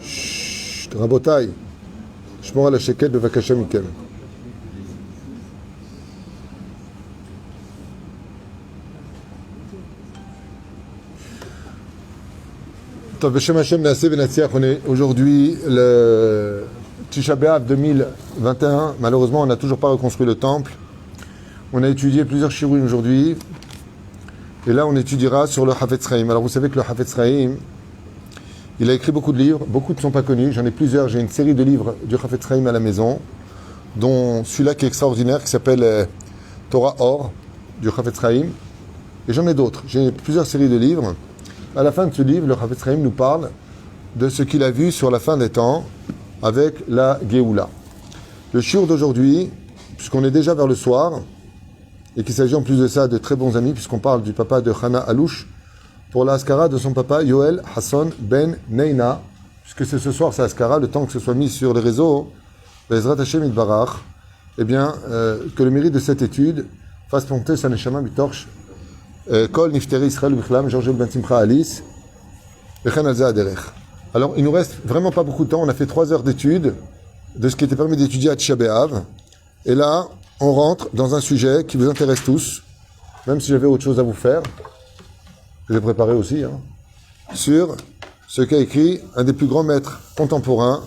Chut, Rabotai, שמור על השקט בבקשה מכם. Tov Beshem Hashem Naaseh V'Natziach, on est aujourd'hui le Tisha B'Av 2021. Malheureusement, on n'a toujours pas reconstruit le temple. On a étudié plusieurs shiurim aujourd'hui. Et là, on étudiera sur le Hafetz Chaim. Alors, vous savez que le Hafetz Chaim, il a écrit beaucoup de livres. Beaucoup ne sont pas connus. J'en ai plusieurs. J'ai une série de livres du Hafetz Chaim à la maison, dont celui-là qui est extraordinaire, qui s'appelle Torah Or, du Hafetz Chaim. Et j'en ai d'autres. J'ai plusieurs séries de livres. À la fin de ce livre, le Hafetz Chaim nous parle de ce qu'il a vu sur la fin des temps avec la Géoula. Le shiur d'aujourd'hui, puisqu'on est déjà vers le soir, et qu'il s'agit en plus de ça de très bons amis, puisqu'on parle du papa de Hana Alouche, pour la Haskara de son papa Yoel Hassan Ben Neina, puisque c'est ce soir sa Haskara, le temps que ce soit mis sur les réseaux, Bezrat Hashem Itbarach, eh bien, que le mérite de cette étude fasse monter sa Neshama Mitorch, Kol Nifteri Israël Bichlam, Georges Ben Simcha Alice, Bechen Alza Aderech. Alors, il nous reste vraiment pas beaucoup de temps. On a fait 3 heures d'études de ce qui était permis d'étudier à Tisha B'Av. Et là, on rentre dans un sujet qui vous intéresse tous, même si j'avais autre chose à vous faire, que j'ai préparé aussi, sur ce qu'a écrit un des plus grands maîtres contemporains,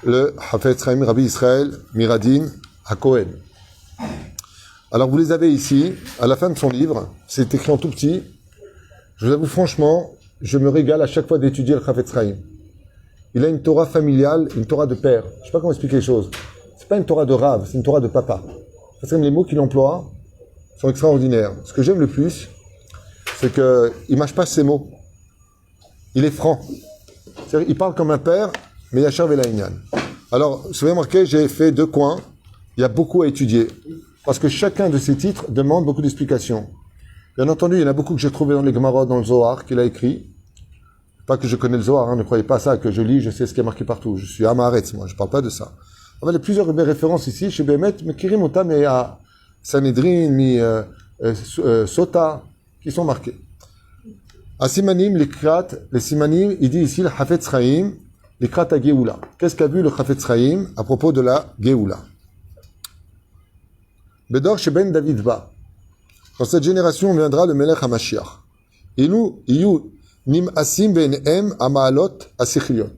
le Hafetz Chaim Rabbi Israël Miradin HaKohen. Alors vous les avez ici, à la fin de son livre, c'est écrit en tout petit. Je vous avoue franchement, je me régale à chaque fois d'étudier le Hafetz Chaim. Il a une Torah familiale, une Torah de père. Je ne sais pas comment expliquer les choses. C'est pas une Torah de Rav, c'est une Torah de papa. Parce que les mots qu'il emploie sont extraordinaires. Ce que j'aime le plus, c'est qu'il ne mâche pas ses mots. Il est franc. C'est-à-dire, il parle comme un père, mais Yachar Velaïnian. Alors, vous avez remarqué, j'ai fait 2 coins. Il y a beaucoup à étudier. Parce que chacun de ces titres demande beaucoup d'explications. Bien entendu, il y en a beaucoup que j'ai trouvé dans les Gemara, dans le Zohar, qu'il a écrit. Pas que je connais le Zohar, ne croyez pas ça, que je lis, je sais ce qui est marqué partout. Je suis Amaharetz, moi, je ne parle pas de ça. Il y a plusieurs références ici, chez Bémet, mais Kirim Otam et à Sanhedrin, Sota, qui sont marqués. À Simanim, les Simanim, il dit ici le Hafetz Chaim, les Krat à Géoula. Qu'est-ce qu'a vu le Hafetz Chaim à propos de la Géoula? Bedor Sheben David Ba. Dans cette génération viendra le Melech HaMashiach. Ilu nim asim be'enem amaalot asichliot.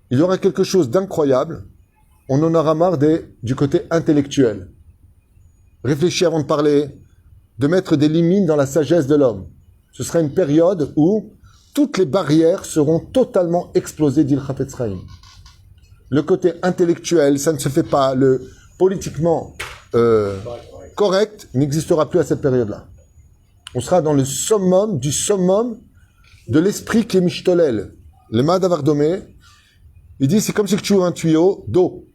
Il y aura quelque chose d'incroyable. On en aura marre du côté intellectuel. Réfléchir avant de parler, de mettre des limites dans la sagesse de l'homme. Ce sera une période où toutes les barrières seront totalement explosées, dit le Hafetz Chaim. Le côté intellectuel, ça ne se fait pas. Le politiquement correct n'existera plus à cette période-là. On sera dans le summum du summum de l'esprit qui est mishtolel. Le Madavardomé, il dit c'est comme si tu ouvres un tuyau d'eau.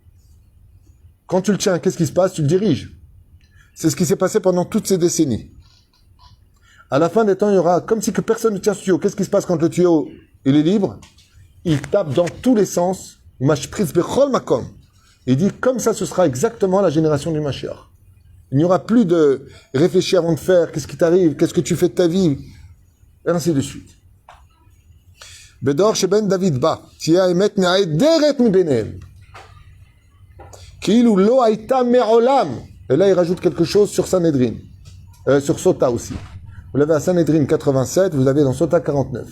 Quand tu le tiens, qu'est-ce qui se passe? Tu le diriges. C'est ce qui s'est passé pendant toutes ces décennies. À la fin des temps, il y aura comme si que personne ne tient ce tuyau. Qu'est-ce qui se passe quand le tuyau il est libre? Il tape dans tous les sens. Mashpritz bechol makom. Il dit, comme ça, ce sera exactement la génération du Mashiach. Il n'y aura plus de réfléchir avant de faire, qu'est-ce qui t'arrive, qu'est-ce que tu fais de ta vie, et ainsi de suite. Bedor sheben David ba, tia emet ne'ederet mi benem. Kilu lo haïta me'olam. Et là, il rajoute quelque chose sur Sanhedrin, sur Sota aussi. Vous l'avez à Sanhedrin 87, vous l'avez dans Sota 49.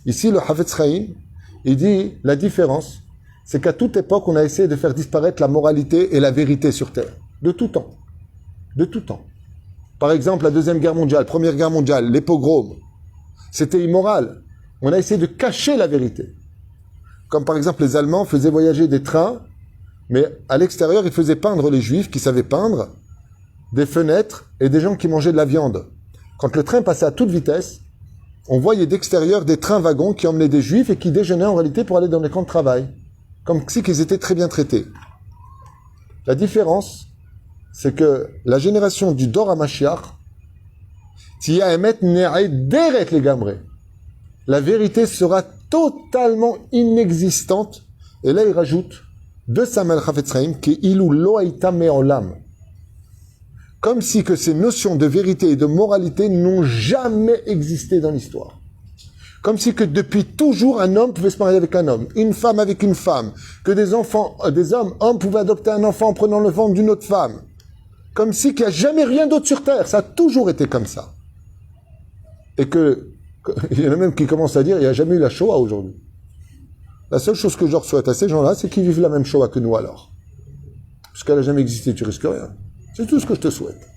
Ici, le Hafetz Chaim, il dit, la différence, c'est qu'à toute époque, on a essayé de faire disparaître la moralité et la vérité sur Terre. De tout temps. De tout temps. Par exemple, la Deuxième Guerre mondiale, Première Guerre mondiale, les pogroms. C'était immoral. On a essayé de cacher la vérité. Comme par exemple, les Allemands faisaient voyager des trains, mais à l'extérieur, ils faisaient peindre les Juifs qui savaient peindre, des fenêtres et des gens qui mangeaient de la viande. Quand le train passait à toute vitesse, on voyait d'extérieur des trains-wagons qui emmenaient des Juifs et qui déjeunaient en réalité pour aller dans les camps de travail. Comme si qu'ils étaient très bien traités. La différence, c'est que la génération du Dor HaMashiach, Tia Emet Ne'ederet Legamre. La vérité sera totalement inexistante. Et là, il rajoute de Samuel Hafetz Chaim qui ilu lo haïta me'olam. Comme si que ces notions de vérité et de moralité n'ont jamais existé dans l'histoire. Comme si que depuis toujours un homme pouvait se marier avec un homme, une femme avec une femme, que des hommes pouvaient adopter un enfant en prenant le ventre d'une autre femme. Comme si qu'il n'y a jamais rien d'autre sur terre. Ça a toujours été comme ça. Et il y en a même qui commencent à dire, il n'y a jamais eu la Shoah aujourd'hui. La seule chose que je leur souhaite à ces gens-là, c'est qu'ils vivent la même Shoah que nous alors. Parce qu'elle n'a jamais existé, tu risques rien. C'est tout ce que je te souhaite.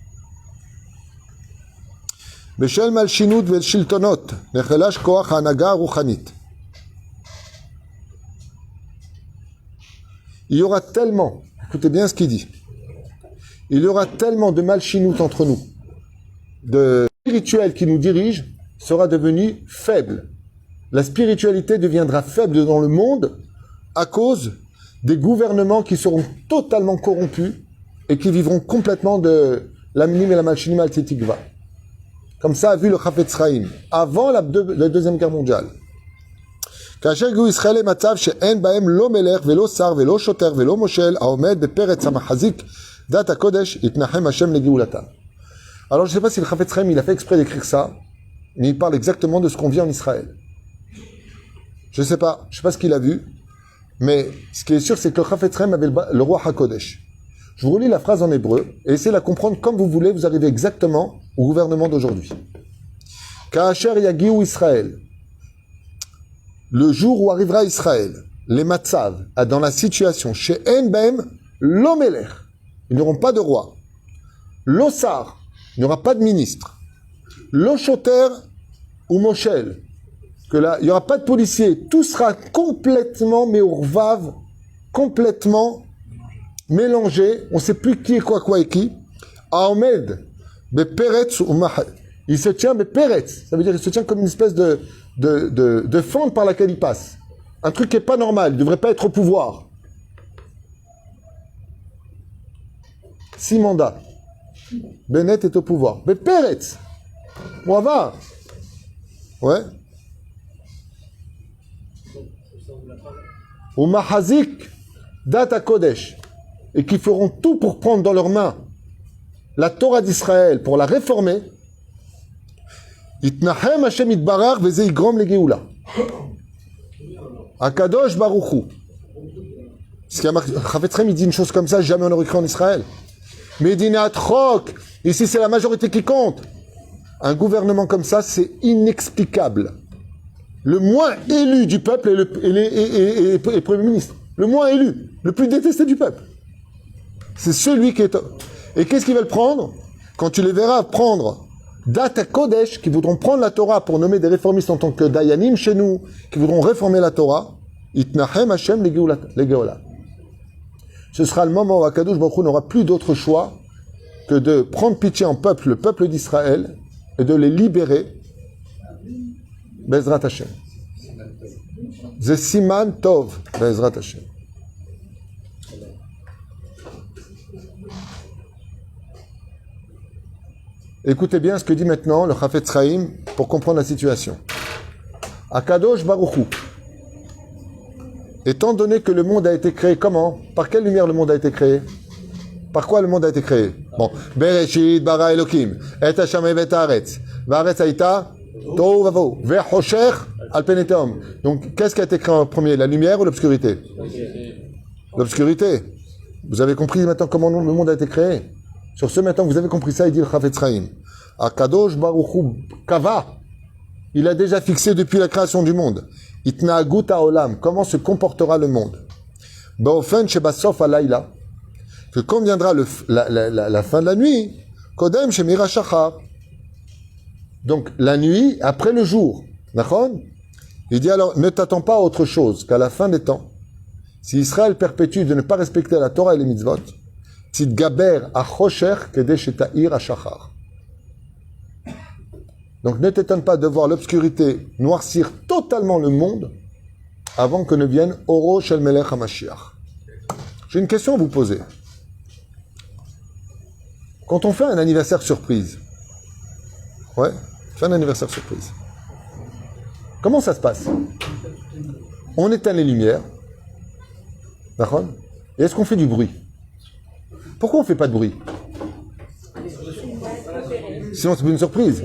בשל מלשינות ושלטונות נחלש כוח ההנהגה הרוחנית. Il y aura tellement, écoutez bien ce qu'il dit, il y aura tellement de malchinout entre nous, de spirituel qui nous dirige sera devenu faible. La spiritualité deviendra faible dans le monde à cause des gouvernements qui seront totalement corrompus et qui vivront complètement de l'amnim et la malchinim al-titikva. Comme ça a vu le Chafetz Chaim, avant la Deuxième Guerre mondiale. כאשר הגיעו ישראל למצב שאין בהם לא מלך ולא שר ולא שוטר ולא מושל העומד בפרץ המחזיק דת הקודש יתנחם השם לגאולתם. Alors je ne sais pas si le Chafetz Chaim il a fait exprès d'écrire ça, mais il parle exactement de ce qu'on vit en Israël. Je ne sais pas ce qu'il a vu, mais ce qui est sûr c'est que le Chafetz Chaim avait le roi HaKodesh. Je vous relis la phrase en hébreu et essayez de la comprendre comme vous voulez, vous arrivez exactement au gouvernement d'aujourd'hui. Ka'asher yagiu Israël, le jour où arrivera Israël, les matzav, dans la situation, chez En Baem, l'omeler, ils n'auront pas de roi. L'osar, il n'y aura pas de ministre. L'oshoter ou moshel, que là, il n'y aura pas de policier. Tout sera complètement meurvav, complètement mélangé. On ne sait plus qui est quoi et qui. Ahmed, beperetz ou mahal. Il se tient beperetz. Ça veut dire qu'il se tient comme une espèce de fente par laquelle il passe. Un truc qui n'est pas normal. Il ne devrait pas être au pouvoir. 6 mandats. Bennett est au pouvoir. Beperetz. On va. Ouais. Ou mahazik data kodesh. Et qui feront tout pour prendre dans leurs mains la Torah d'Israël pour la réformer. Itnahem Hashem itbarach veze yigrom legeoula. Akadosh baruchu. Ce qui a marqué, Chafetz Chaim, il dit une chose comme ça, jamais on aurait cru en Israël. Medinat Chok, ici c'est la majorité qui compte. Un gouvernement comme ça, c'est inexplicable. Le moins élu du peuple est Premier ministre. Le moins élu, le plus détesté du peuple. C'est celui qui est... Et qu'est-ce qu'ils veulent prendre? Quand tu les verras prendre Data Kodesh, qui voudront prendre la Torah pour nommer des réformistes en tant que Dayanim chez nous, qui voudront réformer la Torah, Itnahem Hashem Legeola. Ce sera le moment où Akadosh Baruch Hu n'aura plus d'autre choix que de prendre pitié en peuple, le peuple d'Israël, et de les libérer. Bezrat Hashem. Ze Siman Tov, Bezrat Hashem. Écoutez bien ce que dit maintenant le Chafetz Chaim pour comprendre la situation. Akadosh Baruch Hu. Étant donné que le monde a été créé comment? Par quelle lumière le monde a été créé? Par quoi le monde a été créé? Bon. Bereshit bara Elokim. Et Hashem et Haaretz. Va'aretz haïta tohu vavo. Ve'chosher al pnei tehom. Donc, qu'est-ce qui a été créé en premier? La lumière ou l'obscurité? L'obscurité. Vous avez compris maintenant comment le monde a été créé? Sur ce, maintenant, vous avez compris ça, il dit le Chafetz Chaim. Akadosh Baruch Hu Kava. Il a déjà fixé depuis la création du monde. Itnaagut haolam. Comment se comportera le monde? Ba'ofen shebasof halayla. Que quand viendra la fin de la nuit, Kodem shemira shachar. Donc, la nuit après le jour. D'accord? Il dit alors, ne t'attends pas à autre chose qu'à la fin des temps. Si Israël perpétue de ne pas respecter la Torah et les mitzvot, Tidgaber achosher kedesh eta'ir hashachar. Donc ne t'étonne pas de voir l'obscurité noircir totalement le monde avant que ne vienne Oro shel Melech HaMashiach. J'ai une question à vous poser. Quand on fait un anniversaire surprise, ouais, fait un anniversaire surprise. Comment ça se passe? On éteint les lumières, d'accord? Et est-ce qu'on fait du bruit? Pourquoi on ne fait pas de bruit? Sinon, c'est une surprise.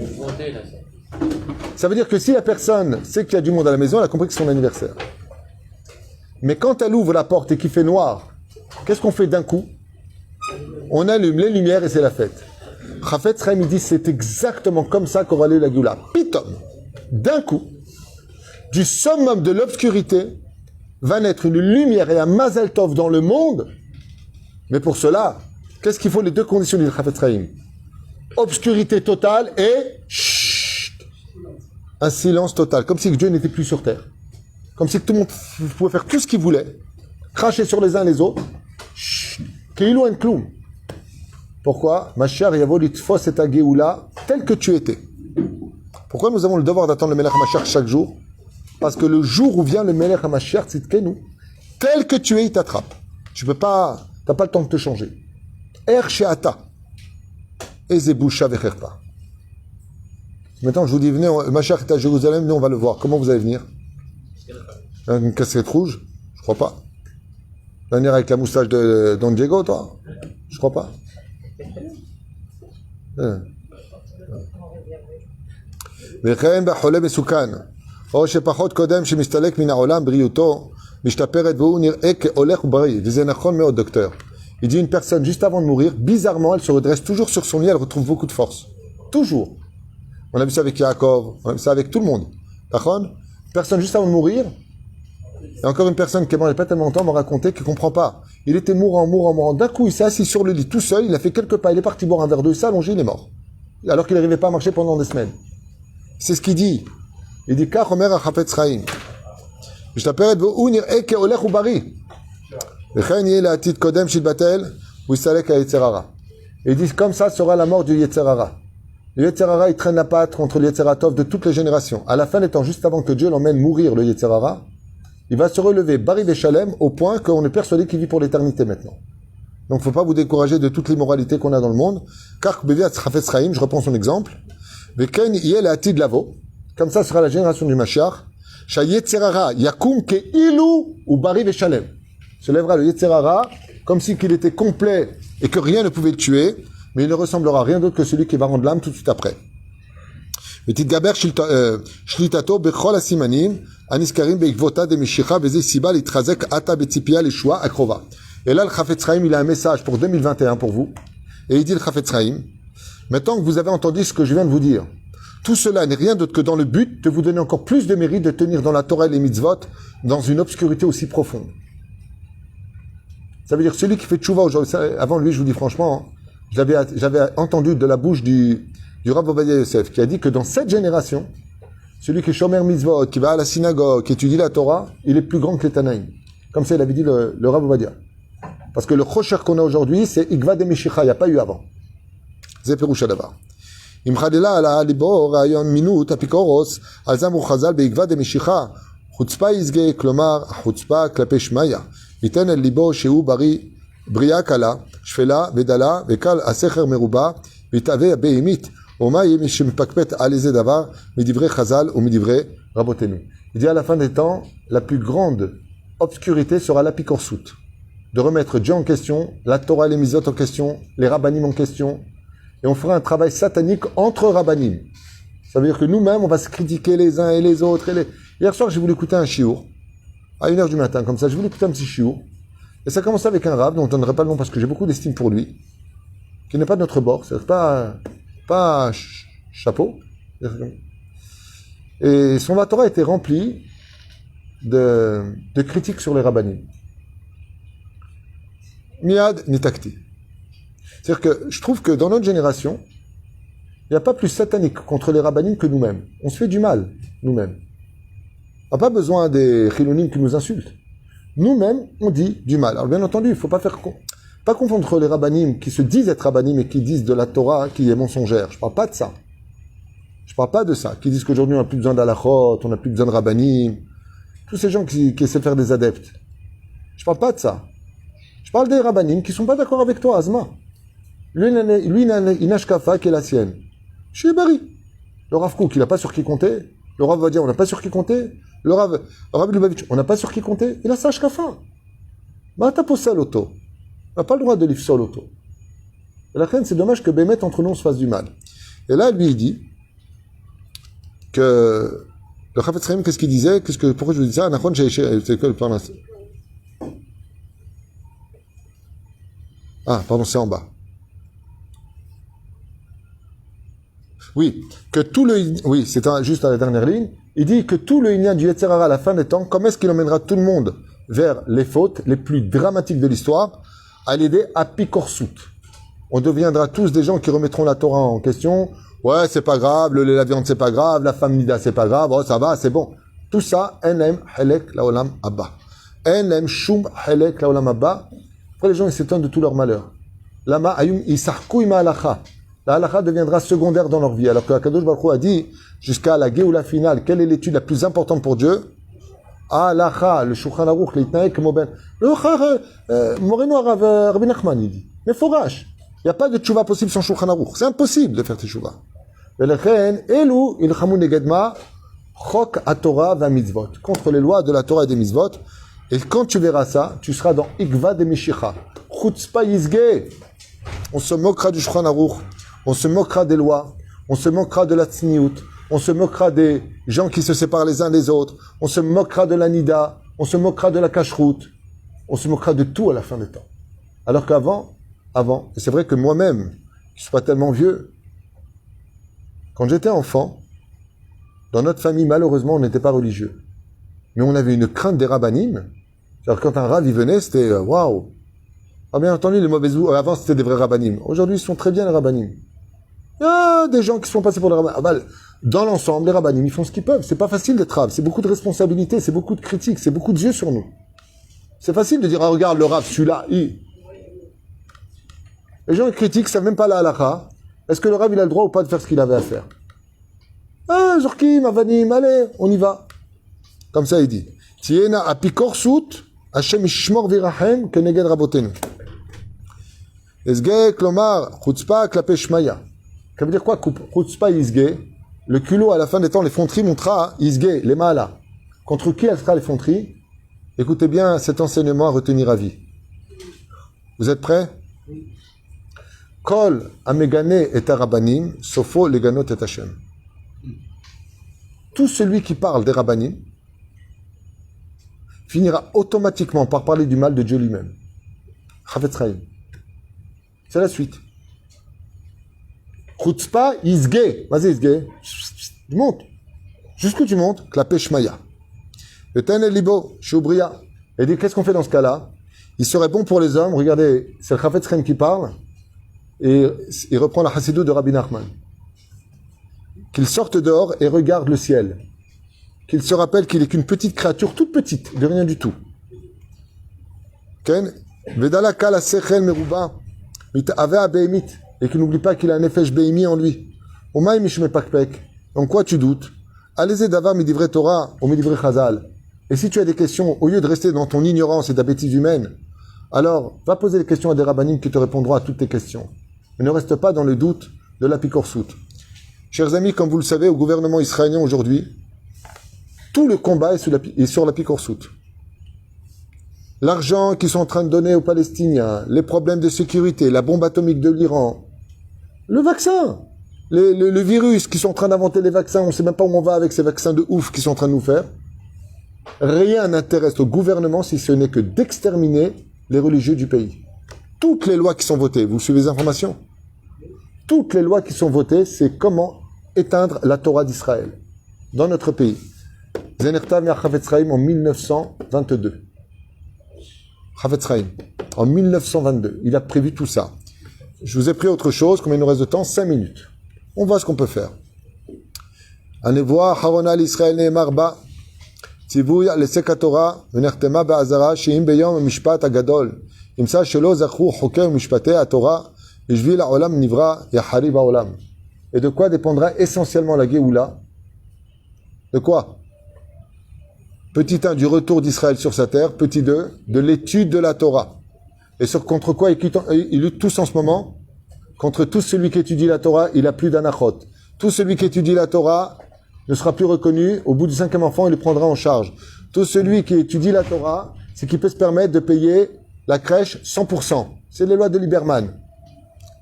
Ça veut dire que si la personne sait qu'il y a du monde à la maison, elle a compris que c'est son anniversaire. Mais quand elle ouvre la porte et qu'il fait noir, qu'est-ce qu'on fait d'un coup? On allume les lumières et c'est la fête. Chafetz Chaim, il dit, c'est exactement comme ça qu'on va aller la Géoula. Pitom, d'un coup, du summum de l'obscurité, va naître une lumière et un Mazel Tov dans le monde. Mais pour cela, qu'est-ce qu'il faut? Les deux conditions du Chafetz Chaim. Obscurité totale et un silence total. Comme si Dieu n'était plus sur terre. Comme si tout le monde pouvait faire tout ce qu'il voulait. Cracher sur les uns les autres. Keilou en kloum. Pourquoi? Ma chère Yavolit Fos et ta Géoula, tel que tu étais. Pourquoi nous avons le devoir d'attendre le Melech HaMashiach chaque jour? Parce que le jour où vient le Melech HaMashiach, c'est que nous. Tel que tu es, il t'attrape. Tu peux pas, t'as pas le temps de te changer. Er she'ata. Ezebusha vecherpa. Maintenant, je vous dis, venez, le Mashiach est à Jérusalem, nous on va le voir. Comment vous allez venir? Une casquette rouge? Je crois pas. Tu vas venir avec la moustache de Don Diego, toi? Je crois pas. וכן בחולה מסוכן, או שפחות קודם שמסתלק מן העולם בריאותו, משתפרת והוא נראה כהולך ובריא, וזה נכון מאוד, docteur. Il dit une personne juste avant de mourir, bizarrement, elle se redresse toujours sur son lit, elle retrouve beaucoup de force. Toujours. On a vu ça avec Yaakov, on a vu ça avec tout le monde. D'accord? Personne juste avant de mourir, et encore une personne qui est morte il n'y a pas tellement longtemps m'a raconté qu'il ne comprend pas. Il était mourant. D'un coup, il s'est assis sur le lit tout seul, il a fait quelques pas, il est parti boire un verre d'eau, il s'est allongé, il est mort. Alors qu'il n'arrivait pas à marcher pendant des semaines. C'est ce qu'il dit. Il dit, Kach Omer HaChafetz Chaim. משתפרת והוא נראה כהולך ובריא. וכן יהיה לעתיד קודם שיתבטל, הוא יסתלק היצר הרע. Il dit, comme ça sera la mort du Yetzer Hara. Le Yetzer Hara, il traîne la patte contre le Yetzer Hatov de toutes les générations. À la fin des temps, juste avant que Dieu l'emmène mourir, le Yetzer Hara, il va se relever, Bari Veshalem, au point qu'on est persuadé qu'il vit pour l'éternité maintenant. Donc, il ne faut pas vous décourager de toute l'immoralité qu'on a dans le monde. Car, Chafetz Chaim, je reprends son exemple. Veken yel atid lavo. Comme ça sera la génération du Mashiach. Sha Yetzer Hara yakum ke ilu ou Bari Veshalem. Se lèvera le Yetzer Hara comme si qu'il était complet et que rien ne pouvait le tuer, mais il ne ressemblera à rien d'autre que celui qui va rendre l'âme tout de suite après. ותתגבר שליטתו בכל הסימנים הנזכרים בעקבותא דמשיחא וזה סיבה להתחזק עתה בציפייה לישועה הקרובה. Et là, le Chafetz Chaim, il a un message pour 2021 pour vous. Et il dit le Chafetz Chaim, maintenant que vous avez entendu ce que je viens de vous dire, tout cela n'est rien d'autre que dans le but de vous donner encore plus de mérite de tenir dans la Torah et les mitzvot dans une obscurité aussi profonde. Ça veut dire celui qui fait tchouva aujourd'hui, avant lui, je vous dis franchement, j'avais entendu de la bouche du Rav Ovadia Yosef, qui a dit que dans cette génération, celui qui est shomer mitzvot, qui va à la synagogue, qui étudie la Torah, il est plus grand que les Tanaïm. Comme ça, il avait dit le Rav Ovadia. Parce que le chosher qu'on a aujourd'hui, c'est Igva de Meshicha, il n'y a pas eu avant. C'est Peroucha d'abord. אם חלילה עלה ליבו רעיון מינות אפיקורוס, על זה אמרו חז"ל בעקבא דמשיחה, חוצפה יסגה, כלומר החוצפה כלפי שמיא, ייתן אל ליבו שהוא בריאה קלה, שפלה ודלה, וקל הסכר מרובה, ויתאווה בהמית, ומה יהיה מי שמפקפק על איזה דבר, מדברי חז"ל ומדברי רבותינו. Il dit à la fin des temps, la plus grande obscurité sera l'apikorsut. De remettre Dieu en question, la Torah et les mitzvot en question, les rabbanim en question, et on fera un travail satanique entre rabbanim. Ça veut dire que nous-mêmes, on va se critiquer les uns et les autres. Hier soir, j'ai voulu écouter un shiur, à 1h du matin, comme ça, j'ai voulu écouter un petit shiur, et ça commençait avec un rab, dont on ne donnerait pas le nom parce que j'ai beaucoup d'estime pour lui, qui n'est pas de notre bord, c'est pas chapeau. Et son Torah était rempli de critiques sur les rabbanim. Miad nitakti. C'est-à-dire que je trouve que dans notre génération, il n'y a pas plus satanique contre les rabbanim que nous-mêmes. On se fait du mal, nous-mêmes. On n'a pas besoin des chilonim qui nous insultent. Nous-mêmes, on dit du mal. Alors bien entendu, il ne faut pas confondre les rabbanim qui se disent être rabbanim et qui disent de la Torah qui est mensongère. Je ne parle pas de ça. Je ne parle pas de ça. Qui disent qu'aujourd'hui on n'a plus besoin d'alachot, on n'a plus besoin de rabbanim. Tous ces gens qui essaient de faire des adeptes. Je ne parle pas de ça. Je parle des rabbanim qui ne sont pas d'accord avec toi, Azma. Lui, il a une ashkafa qui est la sienne. Je suis Bari. Le Rav Kook, il n'a pas sur qui compter. Le Rav va dire, on n'a pas sur qui compter. Le Rav Lubavitch, on n'a pas sur qui compter. Il a sa ashkafa. Bah, t'as posé à l'auto. On n'a pas le droit de livre sur l'auto. Et la reine, c'est dommage que Bémet, entre nous, on se fasse du mal. Et là, lui, il dit, que le Chafetz Chaim, qu'est-ce qu'il disait? Pourquoi je vous dis ça? Ah, pardon, c'est en bas. Oui, c'est juste à la dernière ligne. Il dit que tout le Inyan du Yetzer Hara à la fin des temps, comment est-ce qu'il emmènera tout le monde vers les fautes les plus dramatiques de l'histoire, à l'aider à Pikorsout. On deviendra tous des gens qui remettront la Torah en question. Ouais, c'est pas grave, la viande c'est pas grave, la femme nida c'est pas grave, oh, ça va, c'est bon. Tout ça, enem helek laolam abba. Enem shum helek laolam abba. Après, les gens ils s'étonnent de tout leur malheur. Lama ayum isarku ima halacha. La halacha deviendra secondaire dans leur vie. Alors que Akadosh Baruch Hu a dit, jusqu'à la Géoula finale, quelle est l'étude la plus importante pour Dieu? Halacha, le Shulchan Aruch, l'Itnaïk, Moben. Moreno Arav Rabbi Nachman, il dit. Mais fourrage. Il n'y a pas de tchouva possible sans Shulchan Aruch. C'est impossible de faire tchouva. Contre les lois de la Torah et des mitzvot. Et quand tu verras ça, tu seras dans Ikva de Mishicha. Chutzpa Yizge. On se moquera du Shulchan Aruch. On se moquera des lois. On se moquera de la Tzniut. On se moquera des gens qui se séparent les uns des autres. On se moquera de la Nida. On se moquera de la Kashrut. On se moquera de tout à la fin des temps. Alors qu'avant, et c'est vrai que moi-même, je ne suis pas tellement vieux, quand j'étais enfant, dans notre famille, malheureusement, on n'était pas religieux. Mais on avait une crainte des rabbanim. C'est-à-dire quand un rav y venait, c'était waouh. Ah, bien entendu, les mauvais avant, c'était des vrais rabbanim. Aujourd'hui, ils sont très bien, les rabbanim. Il y a des gens qui se font passer pour les rabbanim. Ah, bah, dans l'ensemble, les rabbanim, ils font ce qu'ils peuvent. C'est pas facile d'être rave. C'est beaucoup de responsabilités, c'est beaucoup de critiques, c'est beaucoup de yeux sur nous. C'est facile de dire, ah, regarde, le rave, celui-là, Les gens ils critiquent, savent même pas la halakha. Est-ce que le rave, il a le droit ou pas de faire ce qu'il avait à faire? Ah, Zorkim, Avanim, allez, on y va. Comme ça, il dit. Tiena apikor sout, Hashem ishmor virachem, keneged rabotenu. Esge, klomar, chutzpa, klape shmaya. Ça veut dire quoi, chutzpa, isge? Le culot, à la fin des temps, les fonteries montrera, isge, les maala. Contre qui elle sera les fonteries? Écoutez bien cet enseignement à retenir à vie. Vous êtes prêts? Kol amegane et arabanim, sofo leganot et Hashem. Tout celui qui parle des rabbanim finira automatiquement par parler du mal de Dieu lui-même. Chafetz Chaim. C'est la suite. Chutzpa isge. Vas-y isge. Tu montes. Jusqu'où tu montes? Klapé shmaya. Eten el libo, shubria. Et dit, qu'est-ce qu'on fait dans ce cas-là? Il serait bon pour les hommes, regardez, c'est le Chafetz Chaim qui parle, et il reprend la Hassidut de Rabbi Nachman. Qu'il sorte dehors et regarde le ciel. Qu'il se rappelle qu'il est qu'une petite créature, toute petite, de rien du tout. Ken, Vedala kala sechel meruba, mit'ave abeimit, et qu'il n'oublie pas qu'il a un nefesh beimi en lui. Omaï mishme pakpek. En quoi tu doutes? Allez-y d'avoir midivre Torah ou midivre Chazal. Et si tu as des questions, au lieu de rester dans ton ignorance et ta bêtise humaine, alors va poser des questions à des rabbanim qui te répondront à toutes tes questions. Mais ne reste pas dans le doute de la pikorsout. Chers amis, comme vous le savez, au gouvernement israélien aujourd'hui, tout le combat est sur la pikorsout. L'argent qu'ils sont en train de donner aux Palestiniens, les problèmes de sécurité, la bombe atomique de l'Iran, le vaccin, le virus qui sont en train d'inventer les vaccins, on ne sait même pas où on va avec ces vaccins de ouf qu'ils sont en train de nous faire. Rien n'intéresse au gouvernement si ce n'est que d'exterminer les religieux du pays. Toutes les lois qui sont votées, vous suivez les informations? Toutes les lois qui sont votées, c'est comment éteindre la Torah d'Israël dans notre pays. Zenertav et Chafetz Chaim en 1922. Chafetz Chaim, en 1922. Il a prévu tout ça. Je vous ai pris autre chose. Combien il nous reste de temps? 5 minutes. On voit ce qu'on peut faire. Allez voir, Harona l'Israël ne'emar ba. Tzivouy l'esek Torah, v'nertema ba'azara, she'im beyom mishpat agadol. Imsa shelo zachru choker mishpatei Torah, v'shvil ha'olam nivra yachari ba'olam. Et de quoi dépendra essentiellement la Géoula? De quoi? Petit 1, du retour d'Israël sur sa terre. Petit 2, de l'étude de la Torah. Et contre quoi ils luttent tous en ce moment? Contre tout celui qui étudie la Torah, il a plus d'anachot. Tout celui qui étudie la Torah ne sera plus reconnu. Au bout du 5e enfant, il le prendra en charge. Tout celui qui étudie la Torah, c'est qu'il peut se permettre de payer la crèche 100%. C'est les lois de Lieberman.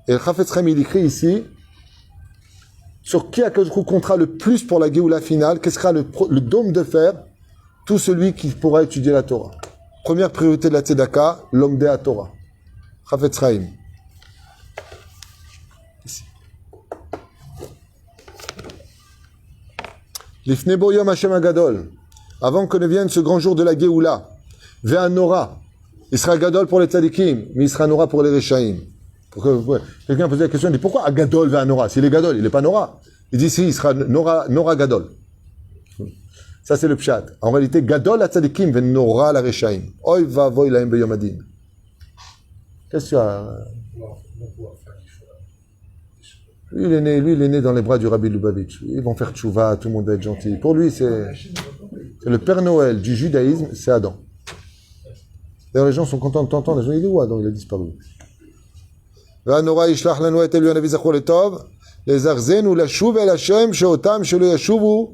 Et le Chafetz Chaim, il écrit ici, sur qui Akadosh Baruch Hu comptera le plus pour la Géoula finale, quel sera le dôme de fer, tout celui qui pourra étudier la Torah. Première priorité de la Tzedaka, l'homme de la Torah. Chafetz Chaim. Ici. Lifnei bo yom Hashem Agadol. Avant que ne vienne ce grand jour de la Géoula, Ve'an Nora. Il sera Gadol pour les Tzadikim, mais il sera Nora pour les Rechaim. Quelqu'un a posé la question, il dit pourquoi Agadol Ve'an Nora? S'il est Gadol, il n'est pas Nora. Il dit si, il sera Nora Gadol. Ça c'est le pshat. En réalité, Gadol la Tzadikim, Ve'an Nora la Rechaim. Oy va voy laim beyom adin. Qu'est-ce que tu as? Lui, il est né dans les bras du Rabbi Lubavitch. Ils vont faire tchouva, tout le monde va être gentil. Pour lui, c'est le Père Noël du judaïsme, c'est Adam. D'ailleurs, les gens sont contents de t'entendre. Les gens disent où Adam, il a disparu. Les arzenu la chouv el Hashem, sheotam shelo yashuvu,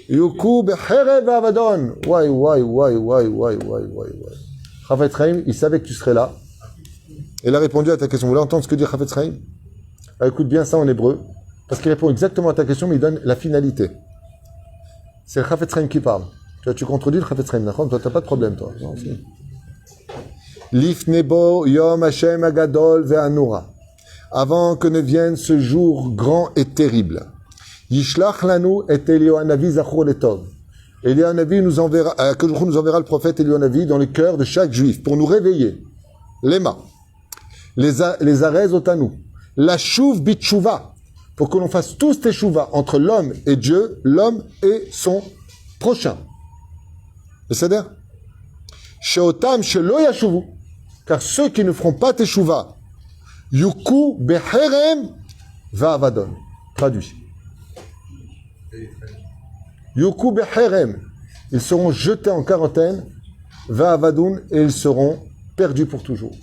yuku becherev avadon. Chafetz Chaim, il savait que tu serais là. Il a répondu à ta question. Vous voulez entendre ce que dit Chafetz Chaim? Écoute bien ça en hébreu, parce qu'il répond exactement à ta question, mais il donne la finalité. C'est le Chafetz Chaim qui parle. Tu contredis le Chafetz Chaim, d'accord? Toi, tu n'as pas de problème, toi. Non, si. Lifnei bo yom Hashem agadol ve'anura. Avant que ne vienne ce jour grand et terrible. Yishlach lanu et Eliyahu zachor letov. Eliyahu nous enverra le prophète Eliyahu dans le cœur de chaque juif pour nous réveiller. Lema. Les arez otanu. La chouv bitshuva, pour que l'on fasse tous teshuva entre l'homme et Dieu, l'homme et son prochain. C'est-à-dire, sheotam shelo yashuvu, car ceux qui ne feront pas teshuva, yuku beherem va'avadon. Traduit. Yuku beherem, ils seront jetés en quarantaine, va'avadon, et ils seront perdus pour toujours.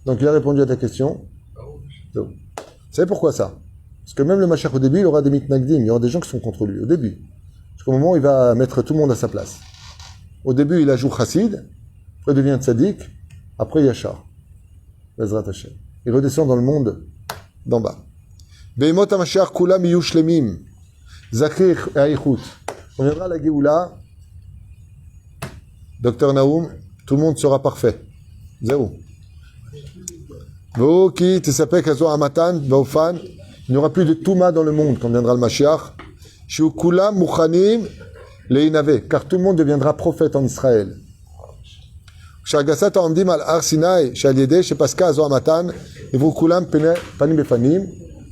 Donc il a répondu à ta question. Vous savez pourquoi ça? Parce que même le Mashiach au début, il aura des mitnagdim, il y aura des gens qui sont contre lui, au début. Jusqu'au moment où il va mettre tout le monde à sa place. Au début, il a joué chassid, après il devient tzaddik, après Yachar. Bezrat Hashem. Il redescend dans le monde d'en bas. Be'emot HaMashiach kulam yyu shlemim. Zakir et Aïchout. On viendra à la Géoula. Docteur Naoum, tout le monde sera parfait. Zéro. Il n'y aura plus de Touma dans le monde quand viendra le Mashiach. Car tout le monde deviendra prophète en Israël.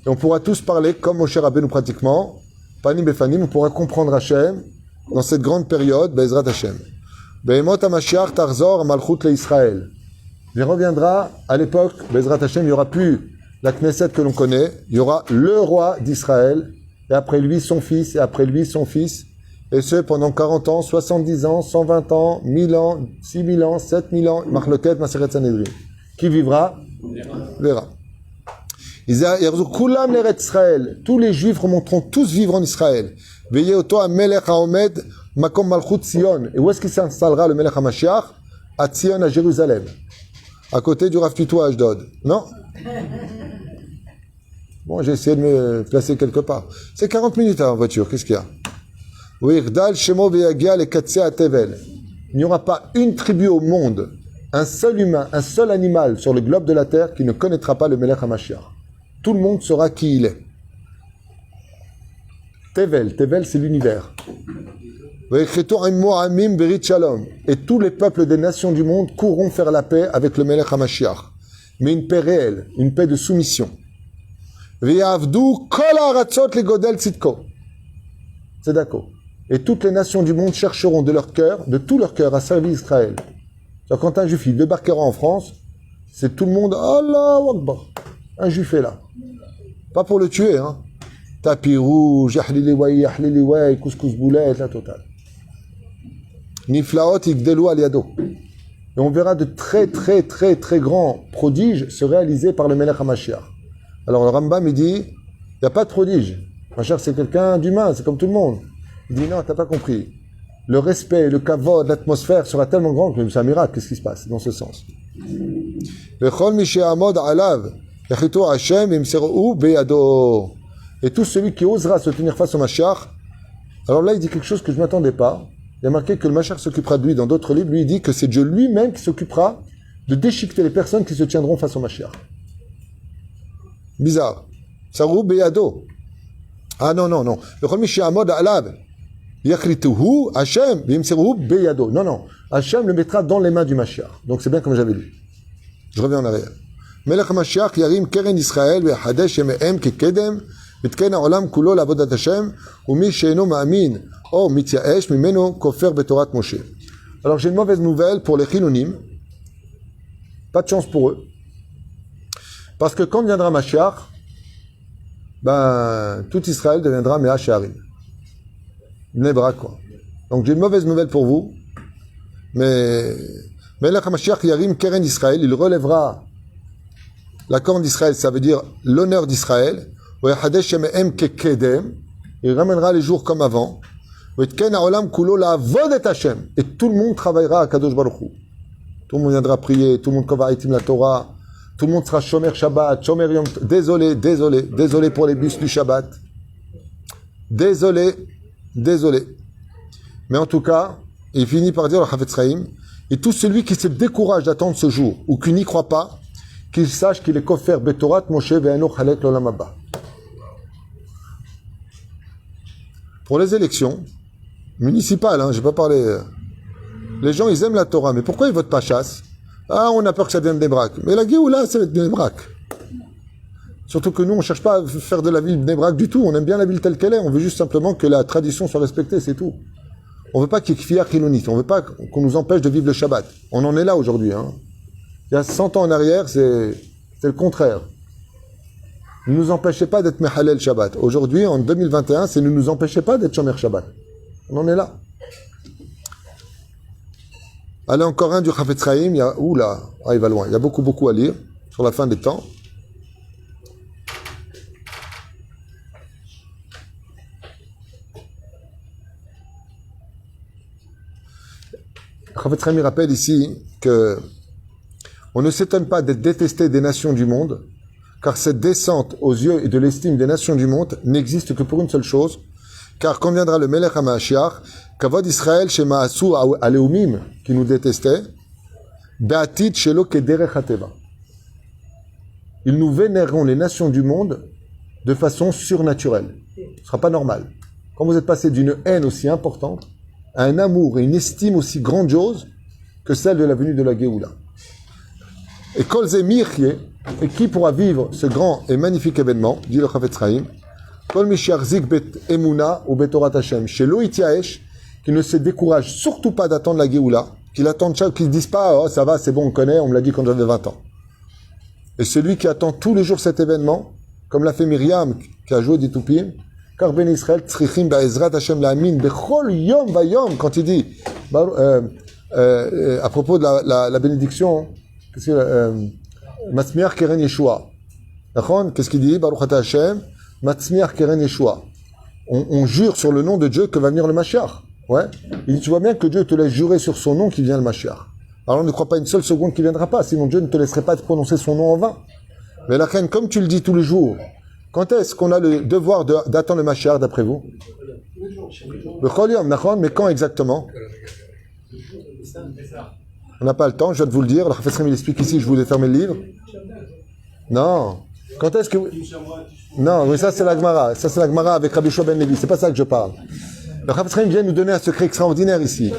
Et on pourra tous parler comme Moshe Rabbeinu pratiquement. Panim befanim, on pourra comprendre Hashem dans cette grande période. Be'ezrat Hashem. Be'emot HaMashiach tarzor malchut le'Israël. Il reviendra à l'époque, Bezrat Hashem, il n'y aura plus la Knesset que l'on connaît, il y aura le roi d'Israël, et après lui son fils, et après lui son fils, et ce pendant 40 ans, 70 ans, 120 ans, 1000 ans, 6000 ans, 7000 ans, Machloket, Maseret Sanhedrin. Qui vivra? Verra. Tous les Juifs remonteront tous vivre en Israël. Veillez au toit à Melech HaOmed, Makom Malchut Sion. Et où est-ce qu'il s'installera le Melech HaMashiach? À Sion, à Jérusalem. À côté du Rav Tutu à Ashdod. Non? Bon, j'ai essayé de me placer quelque part. C'est 40 minutes en voiture, qu'est-ce qu'il y a? Il n'y aura pas une tribu au monde, un seul humain, un seul animal sur le globe de la terre qui ne connaîtra pas le Melech HaMashiach. Tout le monde saura qui il est. Tevel c'est l'univers. Et tous les peuples des nations du monde courront faire la paix avec le Melech HaMashiach. Mais une paix réelle, une paix de soumission. C'est d'accord. Et toutes les nations du monde chercheront de leur cœur, de tout leur cœur, à servir Israël. Alors, quand un juif il débarquera en France, c'est tout le monde, Allahu Akbar. Un juif est là. Pas pour le tuer, hein. Tapis rouge, yahlili couscous boulette, la totale. Niflaot igdelu al yado. Et on verra de très grands prodiges se réaliser par le Melech HaMashiach. Alors le Rambam il dit, il n'y a pas de prodige. Mashiach c'est quelqu'un d'humain, c'est comme tout le monde. Il dit non, t'as pas compris. Le respect, le kavod, l'atmosphère sera tellement grand que c'est un miracle, qu'est-ce qui se passe dans ce sens. Et tout celui qui osera se tenir face au Mashiach, alors là, il dit quelque chose que je ne m'attendais pas. Il a marqué que le Mashiach s'occupera de lui dans d'autres livres. Lui, il dit que c'est Dieu lui-même qui s'occupera de déchiqueter les personnes qui se tiendront face au Mashiach. Bizarre. Sarou beyado. Ah non. Le premier Shiamod alab. Yakhrituhu Hashem bimseruhu beyado. Non. Hashem le mettra dans les mains du Mashiach. Donc c'est bien comme j'avais lu. Je reviens en arrière. Melech Mashiach yarim keren Israël ve hadesh yemehem kekedem. מתקן העולם כולו לעבודת השם, ומי שאינו מאמין או מתייאש ממנו כופר בתורת משה. Alors j'ai une mauvaise nouvelle pour les Chilonim. Pas de chance pour eux. Parce que quand viendra Mashiach, tout Israël deviendra Mea Shearim. Bnei Brak, quoi. Donc j'ai une mauvaise nouvelle pour vous. Mais Melech HaMashiach yarim keren Israël, il relèvera la corne d'Israël, ça veut dire l'honneur d'Israël. Il ramènera les jours comme avant. Et tout le monde travaillera à Kadosh Baruch Hu. Tout le monde viendra prier, tout le monde va étudier la Torah, tout le monde sera Shomer Shabbat, Shomer Yom. Désolé pour les bus du Shabbat. Désolé. Mais en tout cas, il finit par dire au Chafetz Chaim, et tout celui qui se décourage d'attendre ce jour, ou qui n'y croit pas, qu'il sache qu'il est kofer betorat Moshe ve'eno chalek l'olam haba. Pour les élections municipales, je n'ai pas parlé. Les gens, ils aiment la Torah, mais pourquoi ils votent pas chasse? Ah, on a peur que ça devienne Bnei Brak. Mais la Géoula, ça va être Bnei Brak. Surtout que nous, on ne cherche pas à faire de la ville Bnei Brak du tout. On aime bien la ville telle qu'elle est. On veut juste simplement que la tradition soit respectée, c'est tout. On ne veut pas qu'il y ait kfiyah chilonite. On ne veut pas qu'on nous empêche de vivre le Shabbat. On en est là aujourd'hui. Il y a 100 ans en arrière, c'est le contraire. Ne nous empêchez pas d'être Mehalel Shabbat. Aujourd'hui, en 2021, c'est ne nous empêchez pas d'être Shomer Shabbat. On en est là. Allez, encore un du Chafetz Chaim. Il va loin. Il y a beaucoup à lire sur la fin des temps. Chafetz Chaim rappelle ici que on ne s'étonne pas d'être détesté des nations du monde, car cette descente aux yeux et de l'estime des nations du monde n'existe que pour une seule chose, car quand viendra le Melech HaMashiach, Kavod Israël chez Maasu Aleumim, qui nous détestait, Be'atit Shelo Kederech HaTeva. Ils nous vénéreront les nations du monde de façon surnaturelle. Ce ne sera pas normal. Quand vous êtes passé d'une haine aussi importante à un amour et une estime aussi grandiose que celle de la venue de la Géoula. Et Kol Zemirchye, et qui pourra vivre ce grand et magnifique événement, dit le Chafetz Chaim, Kol Misharzik Bet Emuna ou Betorat Hashem, chez Loïtiaesh, qui ne se décourage surtout pas d'attendre la Géoula, qu'il attende chaque, qu'ils ne disent pas, oh ça va, c'est bon, on connaît, on me l'a dit quand j'avais 20 ans. Et celui qui attend tous les jours cet événement, comme l'a fait Myriam, qui a joué des Toupim, car Ben Israël, Tzrichim Ba'ezrat Hashem La'amin, Bechol Yom Vayom, quand il dit, à propos de la bénédiction, Matzmiach Keren Yeshua. Qu'est-ce qu'il dit? Baruch Ata Hashem, Matzmiach Keren Yeshua. On jure sur le nom de Dieu que va venir le Mashiach. Ouais. Il dit, tu vois bien que Dieu te laisse jurer sur son nom qu'il vient le Mashiach. Alors on ne croit pas une seule seconde qu'il viendra pas, sinon Dieu ne te laisserait pas prononcer son nom en vain. Mais la reine, comme tu le dis tous les jours, quand est-ce qu'on a le devoir d'attendre le Mashiach d'après vous? Le Chol Yom, mais quand exactement? On n'a pas le temps, je viens de vous le dire. Le Chafetz Chaim il explique ici, je voulais fermer le livre. Non. Quand est-ce que... Non, mais ça c'est la Gemara. Ça c'est la Gemara avec Rabbi Shua ben Levi. C'est pas ça que je parle. Le Chafetz Chaim vient nous donner un secret extraordinaire ici.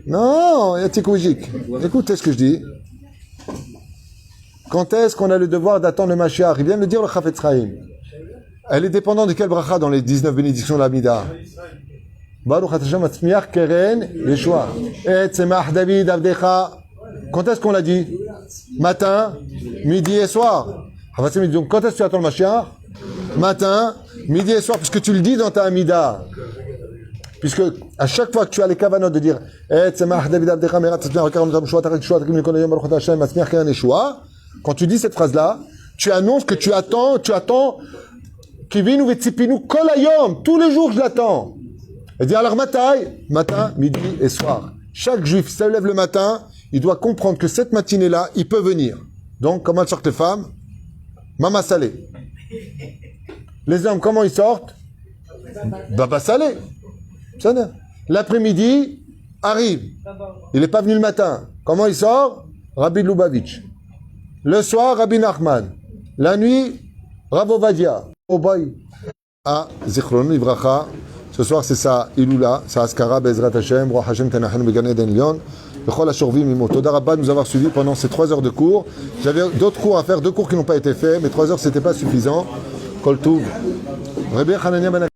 Non, il y a Tikoujik. Écoutez ce que je dis. Quand est-ce qu'on a le devoir d'attendre le Mashiach? Il vient de le dire le Chafetz Chaim. Elle est dépendante de quelle bracha dans les 19 bénédictions de la Mida? Baruch Hashem Matzmiach Keren Yeshua. Et Tzemach David Avdecha. Quand est-ce qu'on l'a dit? Matin, midi et soir. Donc quand est-ce que tu attends le Mashiach? Matin, midi et soir, puisque tu le dis dans ta Amida. Puisque à chaque fois que tu as les kavanot de dire Et Tzemach David Avdecha Merat Tzemach Keren Yeshua Tarik Yeshua Takim Nikon Yom Baruch Hashem Matzmiach Keren Yeshua. Quand tu dis cette phrase-là, tu annonces que tu attends Kivinu Vetsipinu Kol Hayom. Tous les jours je l'attends. Elle dit alors matin, midi et soir. Chaque juif se lève le matin, il doit comprendre que cette matinée-là, il peut venir. Donc, comment sortent les femmes? Mama salé. Les hommes, comment ils sortent? Baba Salé. L'après-midi arrive. Il n'est pas venu le matin. Comment il sort? Rabbi Lubavitch. Le soir, Rabbi Nachman. La nuit, Rav Ovadia. Oh boy. Ah, Zichron Ivracha. Ce soir, c'est ça, Iloula, ça Askara, Bezrat Hashem, Roi Hashem Tenachem, Began Eden Lyon. Bechol HaShorvim Imo. Toda Rabba nous avoir suivis pendant ces 3 heures de cours. J'avais d'autres cours à faire, 2 cours qui n'ont pas été faits, mais 3 heures, c'était pas suffisant. Kol Tuv. Rabbi Hanania Ben